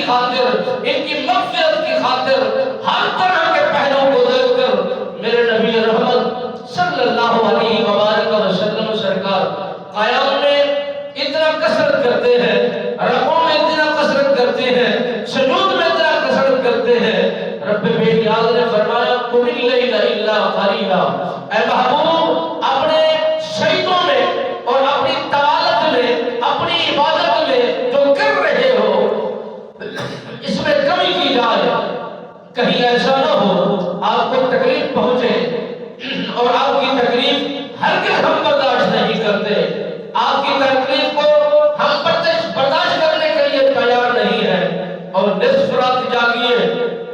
خاطر، ان کی مغفرت کی خاطر ہر طرح کے پہلو کو دیکھ کر میرے نبی رحمت صلی اللہ علیہ وآلہ وسلم سرکار قیام میں اتنا کثرت کرتے ہیں، رکوع میں اتنا کثرت کرتے ہیں، سجود میں اتنا کثرت کرتے ہیں۔ رب بے نیاز نے فرمایا قم اللیل الا قلیلا، اے محبوب اپنے سجدوں میں اور اپنی طوالت میں، اپنی عبادت میں جو کر رہے ہو اس میں کمی کی جائے، کہیں ایسا نہ ہو آپ کو تکلیف پہنچے، اور آپ کی تکلیف ہرگز ہم برداشت نہیں کرتے، آپ کی تکلیف کو ہم برداشت کرنے کے لیے تیار نہیں ہیں، اور نصف رات جاگیے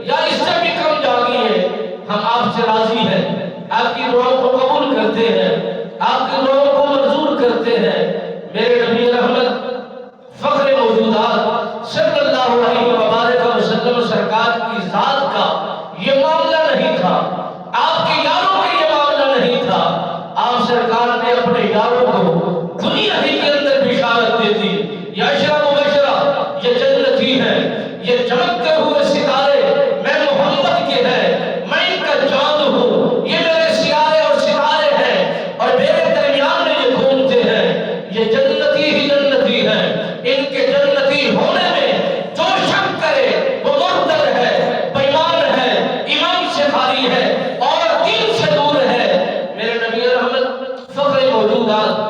یا اس سے بھی کم جاگیے، ہم آپ سے راضی ہیں، آپ کی دعاؤں کو قبول کرتے ہیں، آپ کی دعاؤں کو منظور کرتے ہیں۔ میرے نبی رحمت فخر موجودات صلی اللہ علیہ وآلہ وسلم سرکار کی ذات کا یہ معاملہ نہیں تھا، آپ کے یاروں کا یہ معاملہ نہیں تھا، آپ سرکار نے اپنے یاروں کو دنیا ہی کے اندر بشارت دے دی، یا عشرہ مبشرہ یہ جنتی ہیں، یہ چمکتے ہوئے ستارے میں محمد کے ہیں، میں ان کا چاند ہوں، یہ میرے سیارے اور ستارے ہیں اور میرے درمیان میں یہ گھومتے ہیں، یہ جنتی ہی جنتی ہیں، ان کے جنتی ہونے میں جو شک کرے وہ مرتد ہے، بےمان ہے، ایمان سے خالی ہے اور دین سے دور ہے۔ میرے نبی رحمت فخر موجودات